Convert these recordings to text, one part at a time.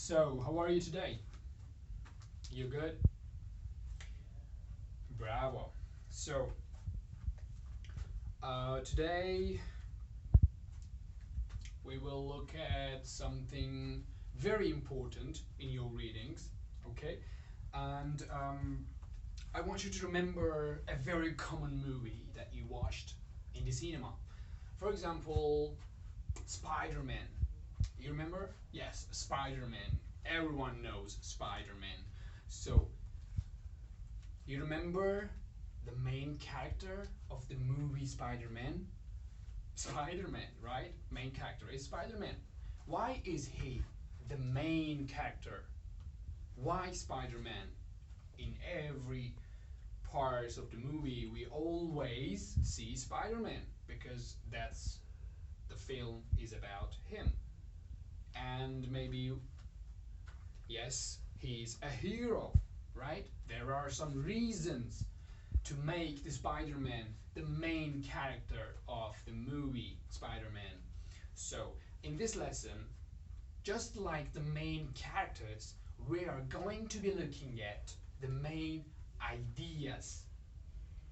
So, how are you today? You good? Bravo. So, today we will look at something very important in your readings, okay? And I want you to remember a very common movie that you watched in the cinema. For example, Spider-Man. You remember? Yes, Spider-Man. Everyone knows Spider-Man. So, you remember the main character of the movie Spider-Man? Spider-Man, right? Main character is Spider-Man. Why is he the main character? Why Spider-Man? In every part of the movie, we always see Spider-Man because that's the film is about him. And maybe, yes, he's a hero, right? There are some reasons to make the Spider-Man the main character of the movie Spider-Man. So, in this lesson, just like the main characters, we are going to be looking at the main ideas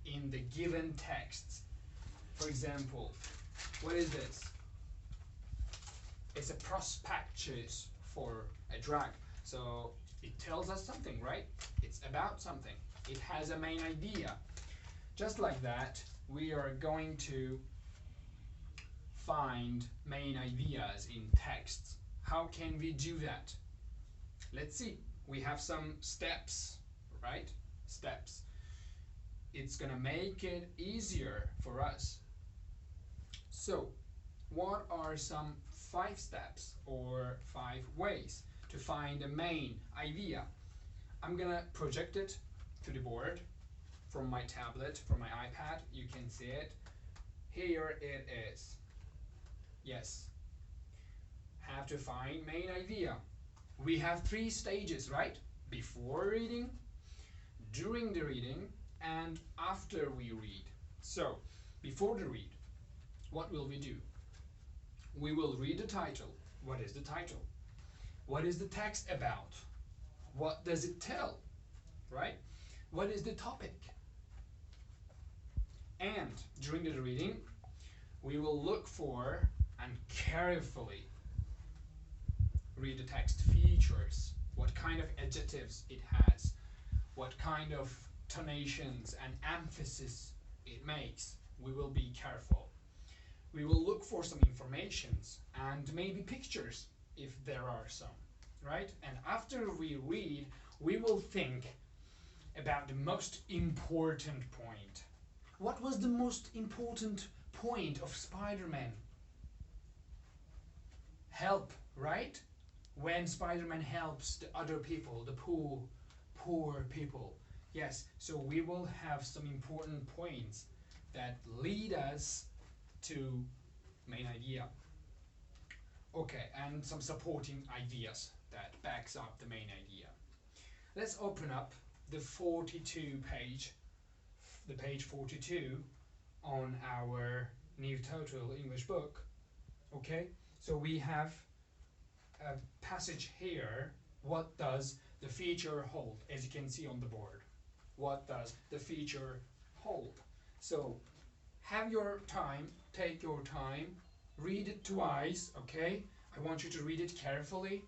in the given texts. For example, what is this? It's a prospectus for a drug. So it tells us something, right? It's about something. It has a main idea. Just like that, we are going to find main ideas in texts. How can we do that? Let's see. We have some steps, right? Steps. It's gonna make it easier for us. So, what are some 5 steps or 5 ways to find a main idea? I'm gonna project it to the board from my tablet, from my iPad. You can see it. Here it is. Yes. Have to find main idea. We have 3 stages, right? Before reading, during the reading, and after we read. So, before the read, what will we do? We will read the title. What is the title? What is the text about? What does it tell? Right? What is the topic? And during the reading, we will look for and carefully read the text features. What kind of adjectives it has. What kind of tonations and emphasis it makes. We will be careful. We will look for some informations and maybe pictures if there are some, right? And after we read, we will think about the most important point. What was the most important point of Spider-Man? Help, right? When Spider-Man helps the other people, the poor people. Yes, so we will have some important points that lead us to main idea. Okay, and some supporting ideas that backs up the main idea. Let's open up the 42 page, the page 42 on our New Total English book. Okay, so we have a passage here. What does the feature hold? As you can see on the board. What does the feature hold? So have your time, take your time, read it twice, okay? I want you to read it carefully,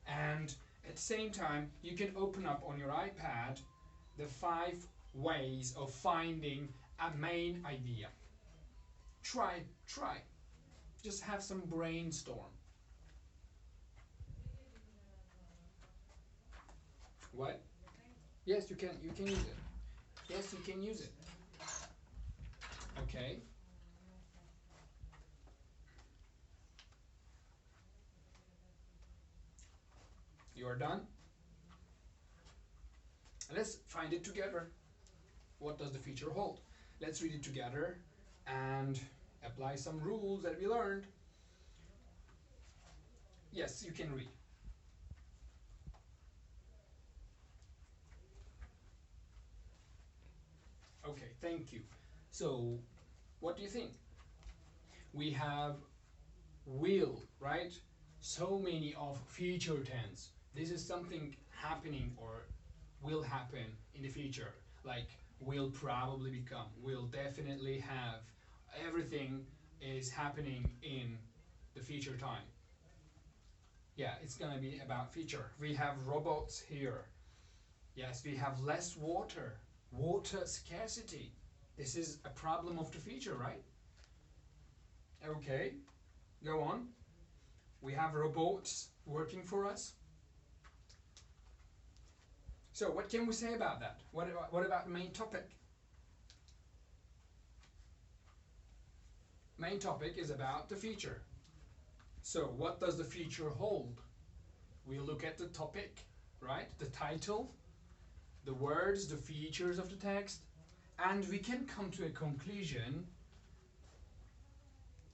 and at the same time you can open up on your iPad the 5 ways of finding a main idea. Try. Just have some brainstorm. What? Yes, you can use it. Yes, you can use it. Okay. You are done? Let's find it together. What does the feature hold? Let's read it together and apply some rules that we learned. Yes, you can read. Okay, thank you. So, what do you think? We have will, right? So many of future tense. This is something happening or will happen in the future. Like will probably become, will definitely have. Everything is happening in the future time. Yeah, it's gonna be about future. We have robots here. Yes, we have less water. Water scarcity. This is a problem of the future, right? Okay, go on. We have robots working for us. So what can we say about that? What about the main topic? Main topic is about the future. So what does the future hold? We look at the topic, right? The title, the words, the features of the text, and we can come to a conclusion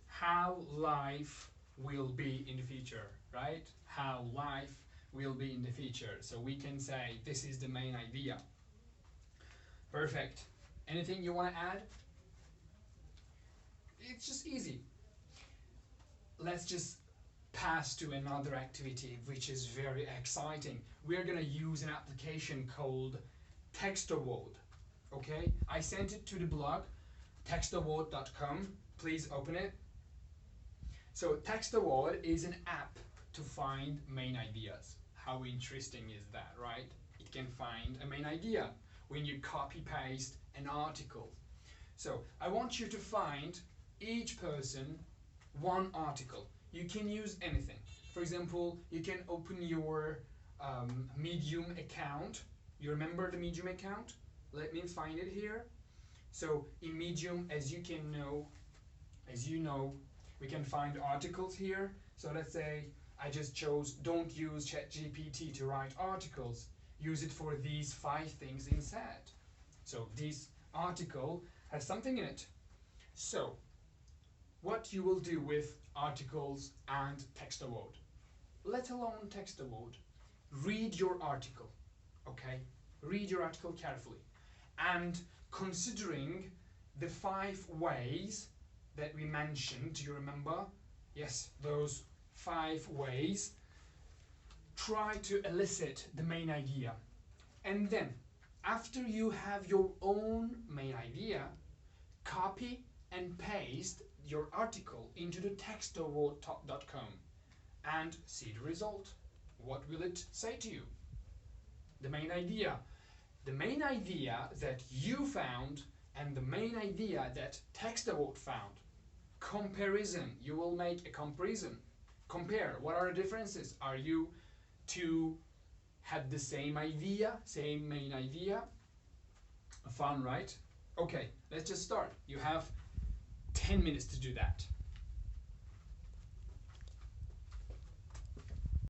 how life will be in the future, right? How life will be in the future. So we can say this is the main idea. Perfect. Anything you want to add? It's just easy. Let's just pass to another activity which is very exciting. We're gonna use an application called TextAward. Okay, I sent it to the blog textaward.com. Please open it. So TextAward is an app to find main ideas. How interesting is that, right? It can find a main idea when you copy paste an article. So I want you to find each person one article. You can use anything. For example, you can open your Medium account. You remember the Medium account? Let me find it here. So in Medium, as you know, we can find articles here. So let's say I just chose don't use ChatGPT to write articles. Use it for these 5 things instead. So this article has something in it. So what you will do with articles and TextAward, let alone TextAward, read your article, okay? Read your article carefully and considering the 5 ways that we mentioned, do you remember? Yes, those 5 ways. Try to elicit the main idea. And then, after you have your own main idea, copy and paste your article into the textaward.com and see the result. What will it say to you? The main idea. The main idea that you found and the main idea that TextAward found. Comparison. You will make a comparison. Compare. What are the differences? Are you two had the same idea, same main idea? Fun, right? Okay, let's just start. You have 10 minutes to do that.